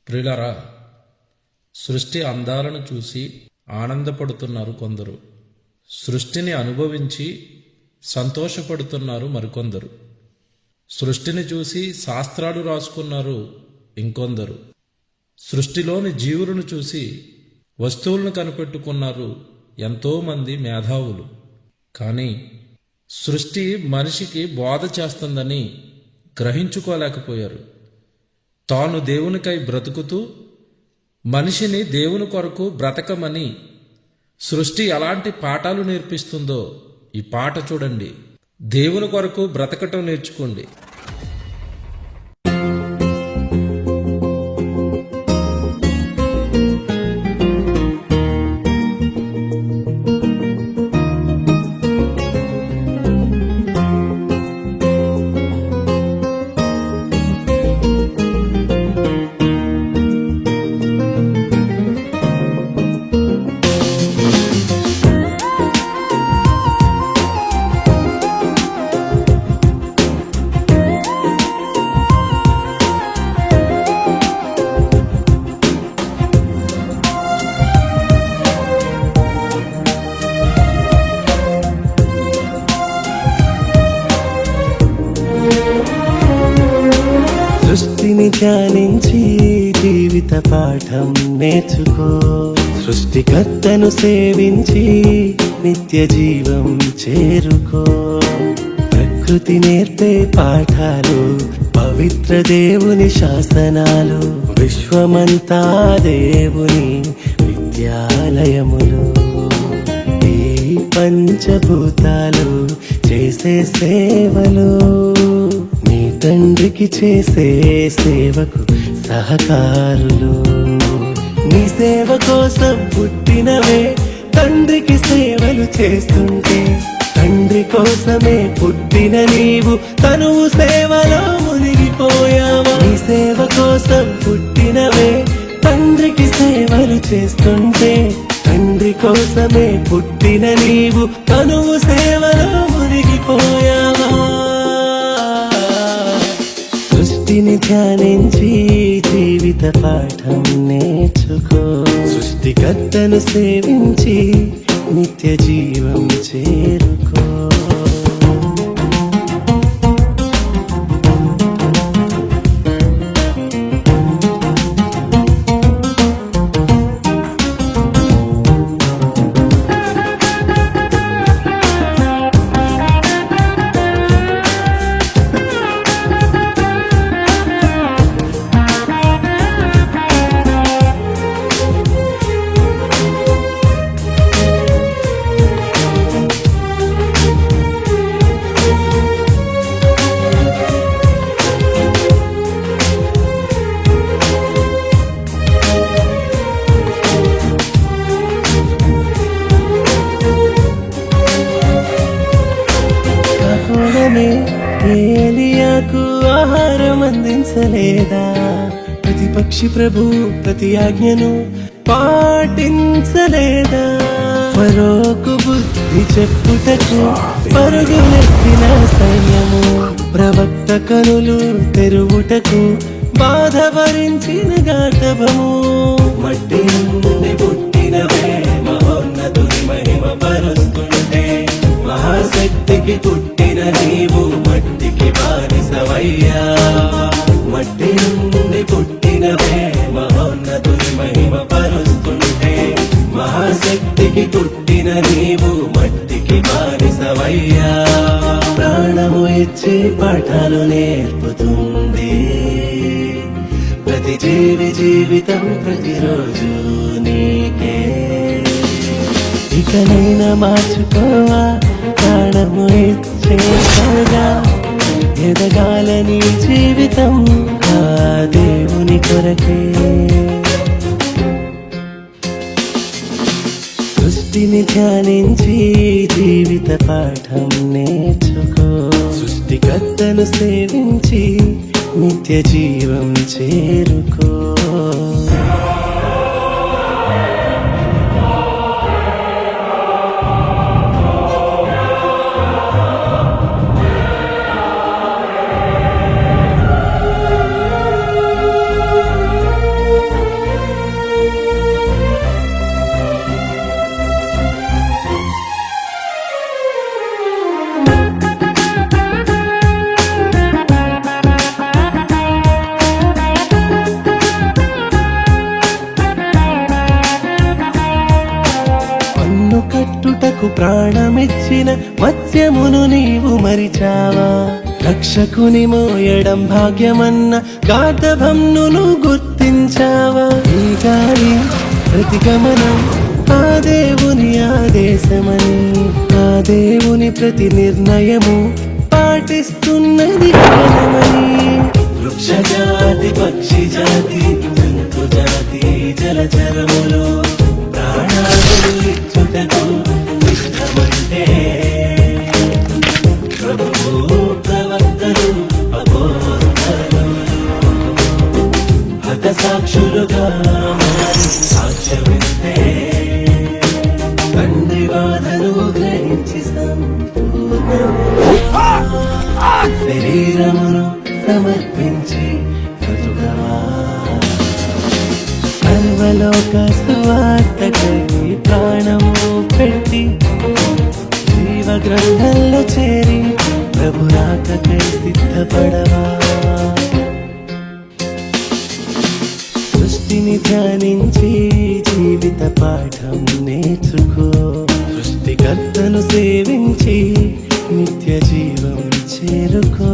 ప్రియులారా, సృష్టి అందాలను చూసి ఆనందపడుతున్నారు కొందరు. సృష్టిని అనుభవించి సంతోషపడుతున్నారు మరికొందరు. సృష్టిని చూసి శాస్త్రాలు రాసుకున్నారు ఇంకొందరు. సృష్టిలోని జీవులను చూసి వస్తువులను కనిపెట్టుకున్నారు ఎంతోమంది మేధావులు. కానీ సృష్టి మనిషికి బోధ చేస్తుందని గ్రహించుకోలేకపోయారు. తాను దేవునికై బ్రతుకుతూ మనిషిని దేవుని కొరకు బ్రతకమని సృష్టి ఎలాంటి పాఠాలు నేర్పిస్తుందో ఈ పాట చూడండి. దేవుని కొరకు బ్రతకటం నేర్చుకోండి. సృష్టిని ధ్యానించి జీవిత పాఠం నేర్చుకో. సృష్టికర్తను సేవించి నిత్య జీవం చేరుకో. ప్రకృతి నేర్పే పాఠాలు, పవిత్ర దేవుని శాసనాలు, విశ్వమంతా దేవుని విద్యాలయములు. ఈ పంచభూతాలు చేసే సేవలు, నీ తండ్రికి చేసే సేవకు సహకారులు. నీ సేవ కోసం పుట్టినవే తండ్రికి సేవలు చేస్తుంటే, తండ్రి కోసమే పుట్టిన నీవు తనువు సేవలో మునిగిపోయావా? నీ సేవ కోసం పుట్టినవే తండ్రికి సేవలు చేస్తుంటే, తండ్రి కోసమే పుట్టిన నీవు తనువు సేవలో మునిగిపోయావా? సృష్టిని ధ్యానించి జీవిత పాఠం నేర్చుకో. సృష్టికర్తను సేవించి నిత్య జీవం చేరుకో. ఏలియాకు ఆహారం అందించలేదా? ప్రతిపక్షి ప్రభు ప్రతి ఆజ్ఞను పాటించలేదా? ఫరోకు బుద్ధి చెప్పుటకు పరుగులెత్తిన సైన్యము, ప్రవక్త కనులు తెరువుటకు బాధ భరించిన గాటవము. మట్టి నుండి పుట్టినవే మహోన్నతుని మహిమ పరుస్తుంటే, మహాశక్తికి పుట్టిన నీవు మట్టికి బానిసవయ్యా. మట్టి నుండి పుట్టినవే మహోన్నతుని మహిమ పరుస్తుంటే, మహాశక్తికి పుట్టిన నీవు మట్టికి బానిసవయ్యా. ప్రాణము ఇచ్చి పాఠాలు నేర్పుతుంది ప్రతి జీవి జీవితం ప్రతిరోజు నీకే. ఇకనైనా మార్చుకోవా, ప్రాణము ఇచ్చేగా ఎదగాలని జీవితం ఆ దేవుని కొరకే. సృష్టిని ధ్యానించి జీవిత పాఠం నేర్చుకో. సృష్టికర్తను సేవించి నిత్య జీవం చేరుకో. మనకు ప్రాణమిచ్చిన మత్స్యమును నీవు మరిచావా? రక్షకుని మోయడం భాగ్యమన్న గాధవంను గుర్తించావా? ఈ గాలి ప్రతిగమనం ఆ దేవుని ఆదేశమని, ఆ దేవుని ప్రతి నిర్ణయము పాటిస్తున్నది జ్ఞానమని. వృక్ష జాతి, పక్షి జాతి, జంతు జాతి, జలచరములు ప్రాణాలు ఇచ్చుటకు ఇష్టమంటే ప్రభువు ప్రవక్తలు అపోస్తలులు హత సాక్షులుగా మారి సాక్ష్యమిస్తే తండ్రి బాధను గ్రహించి శరీరమును సమర్పించి బ్రతుకవా. సర్వలోక సువార్తకై ప్రాణము పెట్టి జీవ గ్రంథంలో చేరి ప్రభు రాకకై సిద్ధపడవా. సృష్టిని ధ్యానించి జీవిత పాఠం నేర్చుకో. సృష్టికర్తను సేవించి నిత్య జీవం చేరుకో.